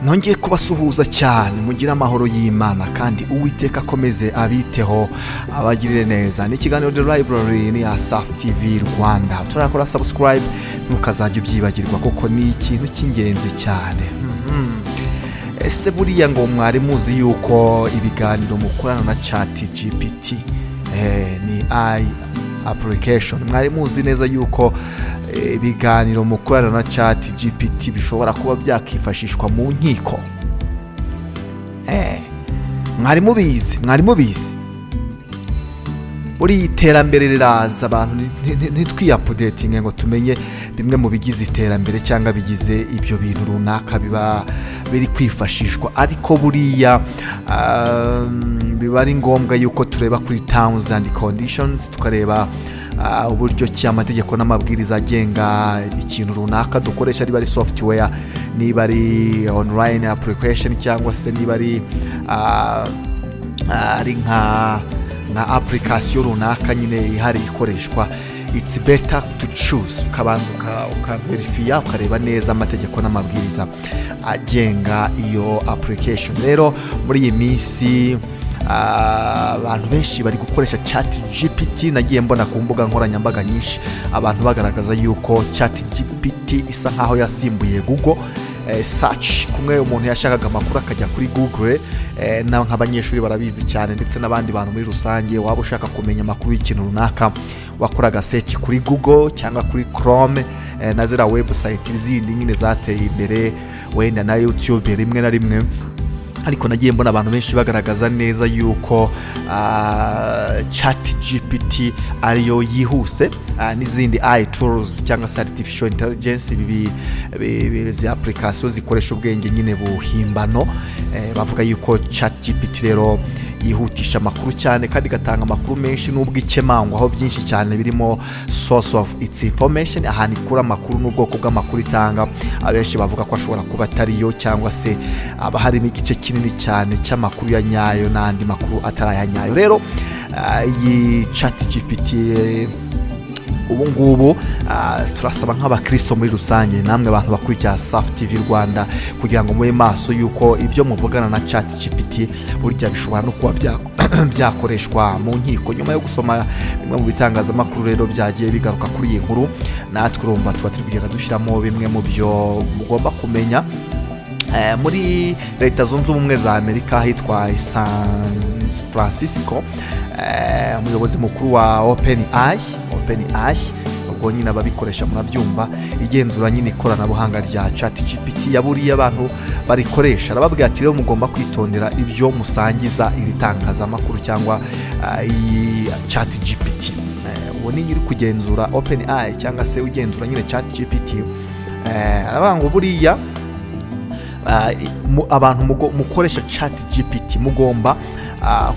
nongeye kubasuhuza cyane mugira amahoro y'Imana kandi Uwiteka akomeze abiteho abagirire neza. Ni ikiganiro The Library ni Asaf TV Rwanda. Turakora subscribe ntukazajye ubyibagirwa kuko ni ikintu cy'ingenzi cyane. Ese buriya ngo mwari muzi yuko ibiganiro mukorana na ChatGPT ni AI application, mwari muzi neza yuko ibiganiro mukorana na ChatGPT bishobora kuba byakifashishwa mu nkiko? Mwari mubizi buri iterambere riraza, abantu ntitwiyapudetinge ngo tumenye bimwe mu bigize iterambere cyangwa bigize ibyo bintu runaka biba biri kwifashishwa, ariko buriya biba ari ngombwa yuko tureba kuri terms and conditions, tukareba uburyo ki amategeko n'amabwiriza agenga ikintu runaka dukoresha, niba ari software, niba ari online application, cyangwa se niba ari nka application runaka nyine ihari ikoreshwa. It's better to choose, ukabanza ukaverifya, ukareba neza amategeko n'amabwiriza agenga iyo application. Rero muri iyi minsi abantu benshi bari gukoresha ChatGPT. Nagiye mbona ku mbuga nkoranyambaga nyinshi abantu bagaragaza yuko ChatGPT isa nkaho yasimbuye Google search. Kumwe umuntu yashakaga amakuru akajya kuri Google, nk'abanyeshuri barabizi cyane ndetse n'abandi bantu muri rusange, waba ushaka kumenya amakuru y'ikintu runaka wakoraga search kuri Google cyangwa kuri Chrome na zira website zindi nyine zateye imbere, wenda na YouTube rimwe na rimwe. Ariko nagiye mbona abantu benshi bagaragaza neza yuko ChatGPT ariyo yihuse n'izindi AI tools cyangwa artificial intelligence, izi application zikoresha ubwenge nyine buhimbano. Bavuga yuko ChatGPT rero yihutisha amakuru cyane kandi gatanga amakuru menshi n'ubwo ikemangwa aho byinshi cyane birimo source of its information, ahantu ikura amakuru n'ubwoko bw'amakuru itanga. Abenshi bavuga ko ashobora kuba atariyo cyangwa se aba harimo igice kinini cyane cy'amakuru ya nyayo n'andi makuru atari aya nyayo. Rero iyi ChatGPT ubu ngubu turasaba nk'abakristo muri rusange, namwe abantu bakurikira Asaf TV Rwanda, kugira ngo mube maso yuko ibyo muvugana na ChatGPT burya bishobora no kuba byakoreshwa mu nkiko. Nyuma yo gusoma bimwe mu bitangazamakuru rero byagiye bigaruka kuri iyi nkuru, natwe urumva tuba turi kugenda dushyiramo bimwe mu byo mugomba kumenya. Muri Leta Zunze Ubumwe za Amerika hitwa San Francisco, umuyobozi mukuru wa openai, ubwo nyine ababikoresha murabyumva, igenzura nyine ikoranabuhanga rya ChatGPT yaburiye abantu barikoresha. Arababwira ati rero mugomba kwitondera ibyo musangiza iri tangazamakuru cyangwa ChatGPT. Uwo ni nyiri kugenzura openai cyangwa se ugenzura nyine ChatGPT. Aravuga ngo buriya abantu mukoresha ChatGPT mugomba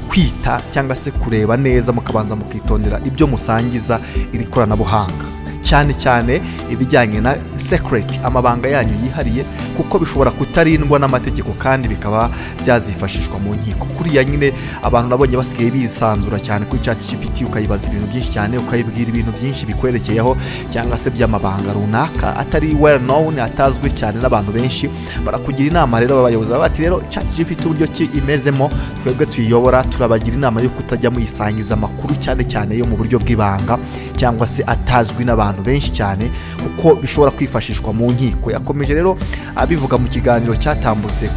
kwita cyangwa se kureba neza, mukabanza mukitondera ibyo musangiza iri koranabuhanga, cyane cyane ibijyanye na secret, amabanga yanyu yihariye, kuko bishobora kutarindwa n'amategeko kandi bikaba byazifashishwa mu nkiko. Kuriya nyine abantu nabonye basigaye bisanzura cyane kuri ChatGPT, ukayibaza ibintu byinshi cyane, ukayibwira ibintu byinshi bikwerekeyeho cyangwa se by'amabanga runaka atari well known, atazwi cyane n'abantu benshi. Barakugira inama rero, abayobozi bati rero ChatGPT uburyo ki imezemo, twebwe tuyiyobora, turabagira inama yo kutajya muyisangiza amakuru cyane cyane yo mu buryo bw'ibanga cyangwa se atazwi n'abantu benshi cyane, kuko bishobora kwifashishwa mu nkiko. Yakomeje rero abivuga mu kiganiro cyatambutse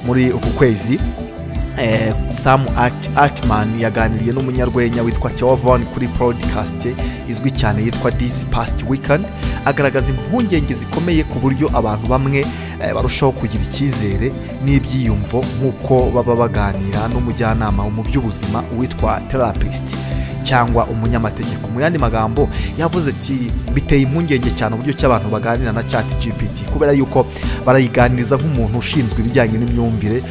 muri uku kwezi. Sam Altman yaganiriye n'umunyarwenya witwa Theovon kuri podcast izwi cyane yitwa This Past Weekend, agaragaza impungenge zikomeye ku buryo abantu bamwe barushaho kugira icyizere n'ibyiyumvo nk'uko baba baganira n'umujyanama mu by'ubuzima witwa therapist cyangwa umunyamategeko. Mu yandi magambo yavuze ati biteye impungenge cyane uburyo cy'abantu baganira na ChatGPT, kubera yuko barayiganiriza nk'umuntu ushinzwe ibijyanye n'imyumvire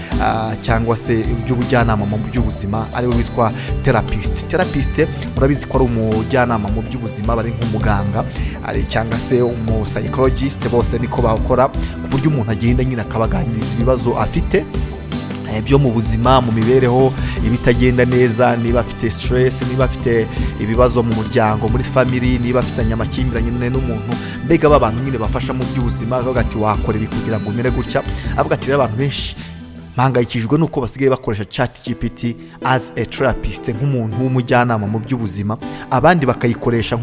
cyangwa se iby'ubujyanama mu by'ubuzima, ariwe witwa therapist. Murabizi ko ari umujyanama mu by'ubuzima, bari nk'umuganga cyangwa se psychologist, bose niko bakora, ku buryo umuntu agenda nyine akabaganiriza ibibazo afite byo mu buzima, mu mibereho ibitagenda neza, niba afite stress, niba afite ibibazo mu muryango, muri family, niba afitanye amakimbiranye n'umuntu, mbega abantu nyine bafasha mu by'ubuzima, avuga ati wakora ibi kugira ngo umere gutya. Avuga ati abantu benshi mpangayikishijwe nuko basigaye bakoresha ChatGPT as a therapist, nk'umuntu w'umujyanama mu by'ubuzima, abandi bakayikoresha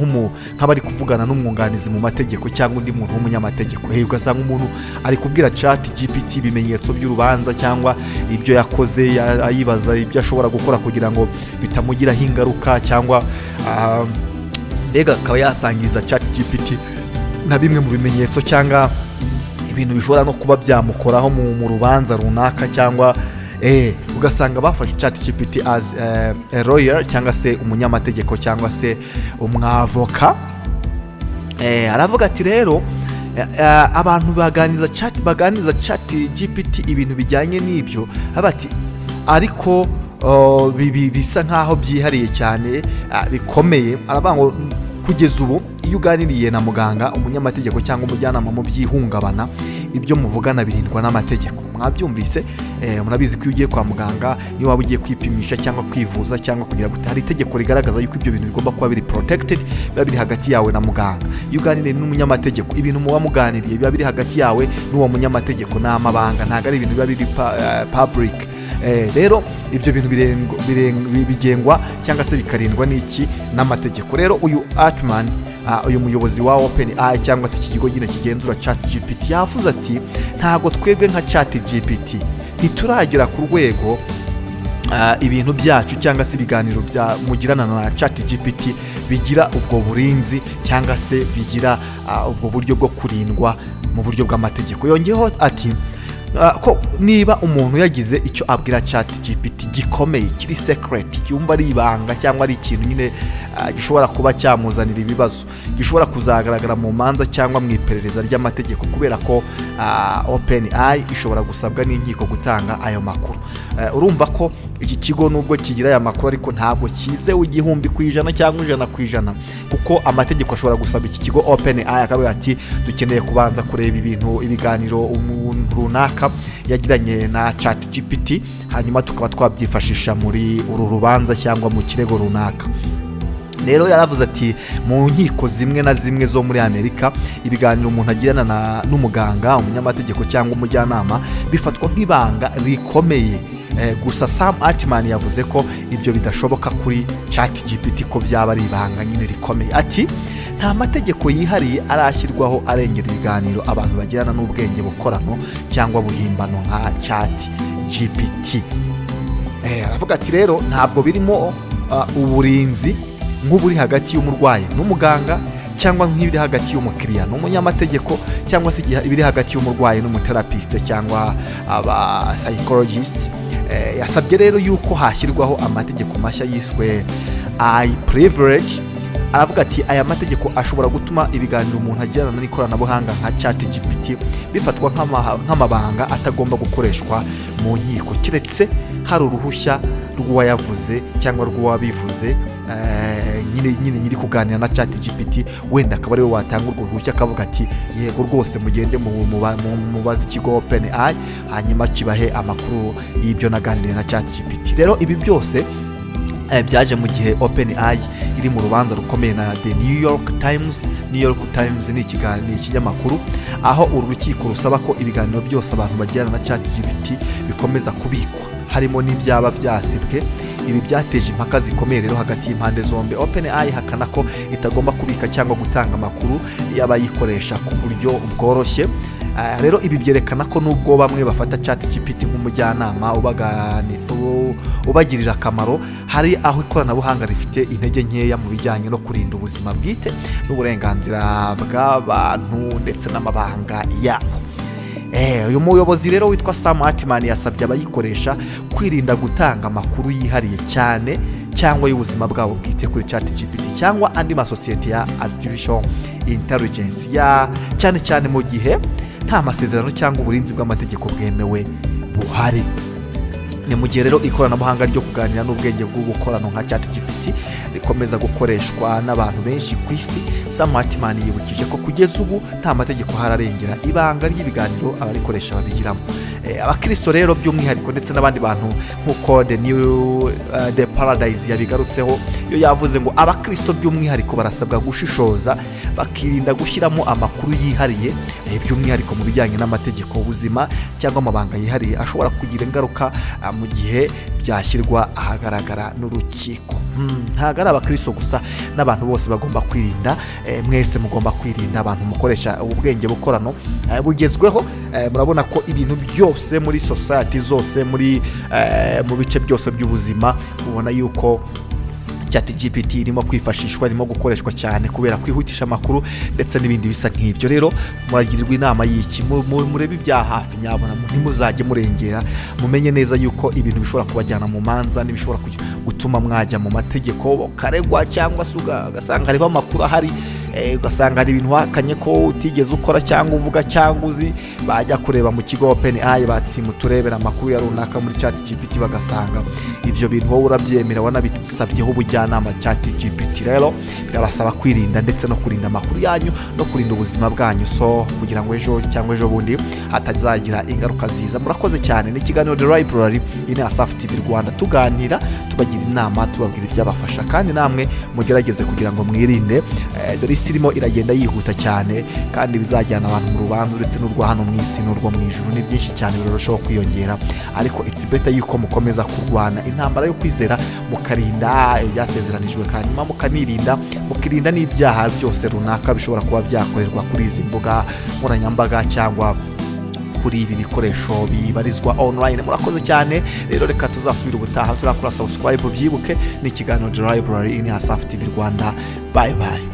nk'abari kuvugana n'umwunganizi mu mategeko cyangwa undi muntu w'umunyamategeko. Ugasanga umuntu ari kubwira ChatGPT ibimenyetso by'urubanza cyangwa ibyo yakoze, ayibaza ibyo ashobora gukora kugira ngo bitamugiraho ingaruka, cyangwa mbega akaba yasangiza ChatGPT na bimwe mu bimenyetso cyangwa ibintu bishobora no kuba byamukoraho mu rubanza runaka, cyangwa ugasanga bafashe ChatGPT as a lawyer cyangwa se umunyamategeko cyangwa se umwavoka. Aravuga ati rero abantu baganiza ChatGPT ibintu bijyanye n'ibyo, ati ariko bisa nkaho byihariye cyane, bikomeye. Aravuga ngo kugeza ubu iyo uganiriye na muganga, umunyamategeko cyangwa umujyanama mu by'ihungabana, ibyo muvugana birindwa n'amategeko. Mwabyumvise, murabizi ko iyo ugiye kwa muganga, niyo waba ugiye kwipimisha cyangwa kwivuza cyangwa kugira ngo hari itegeko rigaragaza yuko ibyo bintu bigomba kuba biri protected, biba biri hagati yawe na muganga. Iyo uganiriye n'umunyamategeko, ibintu muba muganiriye biba biri hagati yawe n'uwo munyamategeko, n'amabanga, ntabwo ari ibintu biba biri public. Rero ibyo bintu bigengwa cyangwa se bikarindwa n'iki? N'amategeko. Rero uyu Altman, uyu muyobozi wa openai cyangwa se iki kigo nyine kigenzura ChatGPT, yavuze ati ntago twebwe nka ChatGPT ntituragera ku rwego ibintu byacu cyangwa se ibiganiro mugirana na ChatGPT bigira ubwo burinzi cyangwa se bigira ubwo buryo bwo kurindwa mu buryo bw'amategeko. Yongeyeho ati ko niba umuntu yagize icyo abwira ChatGPT gikomeye, kiri secret, cyumva ari ibanga cyangwa ari ikintu nyine gishobora kuba cyamuzanira ibibazo, gishobora kuzagaragara mu manza cyangwa mu iperereza ry'amategeko, kubera ko openai ishobora gusabwa n'inkiko gutanga ayo makuru. Urumva ko iki kigo nubwo kigira aya makuru ariko ntabwo kizewe 100% cyangwa 100%, kuko amategeko ashobora gusaba iki kigo openai akavuga ati dukeneye kubanza kureba ibiganiro umuntu runaka yagiranye na ChatGPT, hanyuma tukaba twabyifashisha muri uru rubanza cyangwa mu kirego runaka. Rero yaravuze ati mu nkiko zimwe na zimwe zo muri Amerika, ibiganiro umuntu agirana n'umuganga, umunyamategeko cyangwa umujyanama bifatwa nk'ibanga rikomeye. Gusa Sam Altman yavuze ko ibyo bidashoboka kuri ChatGPT, ko byaba ari ibanga nyine rikomeye. Ati nta mategeko yihariye arashyirwaho arengera ibiganiro abantu bagirana n'ubwenge bukorano cyangwa buhimbano nka ChatGPT. Aravuga ati rero ntabwo birimo uburinzi nk'uburi hagati y'umurwayi n'umuganga, cyangwa nk'ibiri hagati y'umukiriya n'umunyamategeko, cyangwa se ibiri hagati y'umurwayi n'umuterapiste cyangwa aba psychologist. Yasabye rero yuko hashyirwaho amategeko mashya yiswe privilege. Aravuga ati aya mategeko ashobora gutuma ibiganiro umuntu agirana n'ikoranabuhanga nka ChatGPT bifatwa nk'amabanga atagomba gukoreshwa mu nkiko, keretse hari uruhushya rw'uwayavuze cyangwa rw'uwabivuze. Nyine nyiri kuganira na ChatGPT, wenda akaba ariwe watanga urwo ruhushya akavuga ati yego rwose mugende mubaze ikigo openai, hanyuma kibahe amakuru y'ibyo naganiriye na ChatGPT. Rero ibi byose byaje mu gihe openai iri mu rubanza rukomeye na The New York Times ni ikinyamakuru, aho uru rukiko rusaba ko ibiganiro byose abantu bagirana na ChatGPT bikomeza kubikwa, harimo n'ibyaba byasibwe. Ibi byateje impaka zikomeye rero hagati y'impande zombi. openai hakana ko itagomba kubika cyangwa gutanga amakuru y'abayikoresha ku buryo bworoshye. Rero ibi byerekana ko nubwo bamwe bafata ChatGPT nk'umujyanama ubagirira akamaro, hari aho ikoranabuhanga rifite intege nkeya mu bijyanye no kurinda ubuzima bwite n'uburenganzira bw'abantu ndetse n'amabanga yabo. Uyu muyobozi rero witwa Sam Altman yasabye abayikoresha kwirinda gutanga amakuru yihariye cyane cyangwa y'ubuzima bwabo bwite kuri ChatGPT cyangwa andi masosiyete ya artificial intelligence, cyane cyane mu gihe nta masezerano cyangwa uburinzi bw'amategeko bwemewe buhari. Ni mu gihe rero ikoranabuhanga ryo kuganira n'ubwenge bw'ubukorano nka ChatGPT rikomeza gukoreshwa n'abantu benshi ku isi. Sam Altman yibukije ko kugeza ubu nta mategeko hararengera ibanga ry'ibiganiro abarikoresha babigiramo. Abakristo rero by'umwihariko ndetse n'abandi bantu nk'uko The Paradise yabigarutseho, yo yavuze ngo abakristo by'umwihariko barasabwa gushishoza bakirinda gushyiramo amakuru yihariye by'umwihariko mu bijyanye n'amategeko, ubuzima cyangwa amabanga yihariye ashobora kugira ingaruka mu gihe byashyirwa ahagaragara n'urukiko. Ntabwo ari abakristo gusa, n'abantu bose bagomba kwirinda. Mwese mugomba kwirinda, abantu mukoresha ubwenge bukorano bugezweho. Murabona ko ibintu byose muri society zose mu bice byose by'ubuzima ubona yuko ChatGPT irimo kwifashishwa, irimo gukoreshwa cyane kubera kwihutisha amakuru ndetse n'ibindi bisa nk'ibyo. Rero muragirirwa inama y'iki, murebe ibya hafi nyabona, ntimuzajye murengera, mumenye neza yuko ibintu bishobora kubajyana mu manza n'ibishobora gutuma mwajya mu mategeko karegwa, cyangwa se ugasanga hariho amakuru ahari, ugasanga hari ibintu wakanye ko utigeze ukora cyangwa uvuga cyangwa uzi, bajya kureba mu kigo openai bati muturebera amakuru ya runaka muri ChatGPT, bagasanga ibyo bintu wowe urabyemera wanabisabyeho ubujyanama ChatGPT. Rero birabasaba kwirinda ndetse no kurinda amakuru yanyu no kurinda ubuzima bwanyu, so kugira ngo ejo cyangwa ejo bundi hatazagira ingaruka ziza. Murakoze cyane. Ni ikiganiro The Library ine Asafu TV Rwanda, tuganira tubagira inama, tubabwira ibyabafasha, kandi namwe mugerageze kugira ngo mwirinde. Dore isi irimo iragenda yihuta cyane, kandi bizajyana abantu mu rubanza uretse n'urwa hano mu isi n'urwo mu ijuru, ni byinshi cyane birushaho kwiyongera. Ariko it's better yuko mukomeza kurwana intambara yo kwizera, mukarinda ibyasezeranijwe, hanyuma mukirinda n'ibyaha byose runaka bishobora kuba byakorerwa kuri izi mbuga nkoranyambaga cyangwa kuri ibi bikoresho bibarizwa online. Murakoze cyane. Rero reka tuzasubira ubutaha, turakora subscribe, byibuke. Ni ikiganiro The Library ine Asafu TV Rwanda. Bye bye.